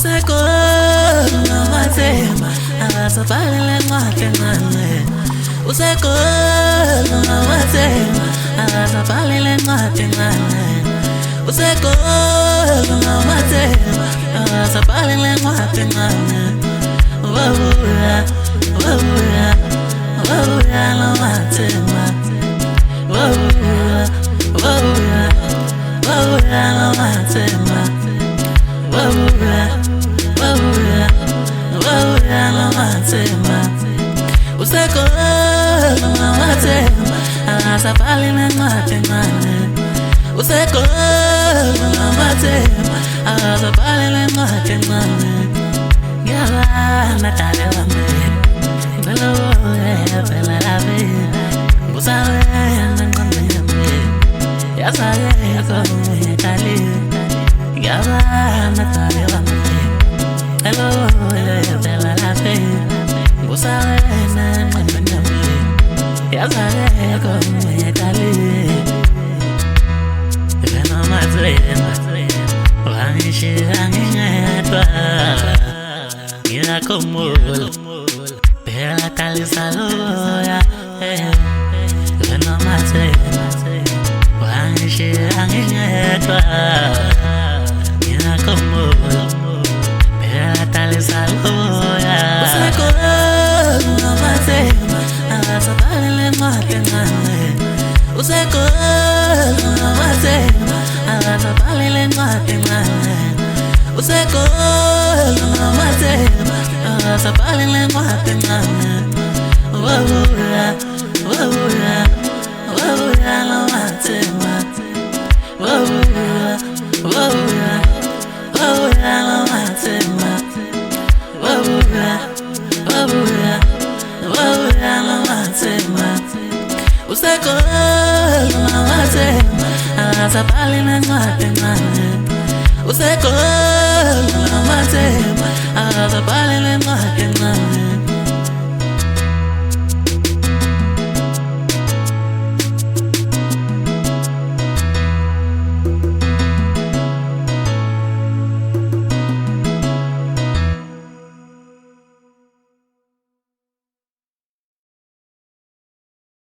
usekhona amathemba akasabhalele encwadi encane usekhona amathemba akasabhalele encwadi encane usekhona amathemba akasabhalele encwadi encane wabuya wabuya wabuya lamathemba wabuya wabuya wabuya lamathemba wabuya wabuya wabuya lamathemba usekhona amathemba akasabhalele encwadi encane usekhona amathemba akasabhalele encwadi encane ngiyabana dale wami ngalo phela labe ngusawena ngqondweni yasayeka ngiyaqali ngiyabana dale wami ngalo phela labe ngusawena ngqondweni yasayeka ngiyaqali ngena mathemba wangishiya ngingedwa ngiyakhumbula phela talisaloya ngena mathemba wangishiya ngingedwa ngiyakhumbula phela talisaloya usekhona amathemba akasabhalele encwadi encane usekhona amathemba akasabhalele encwadi encane usekhona amathemba akasabhalele encwadi encane wabuya wabuya wabuya lamathemba wabuya wabuya wabuya lamathemba wabuya wabuya wabuya lamathemba usekhona amathemba akasabhalele encwadi encane usekhona amathemba akasabhalele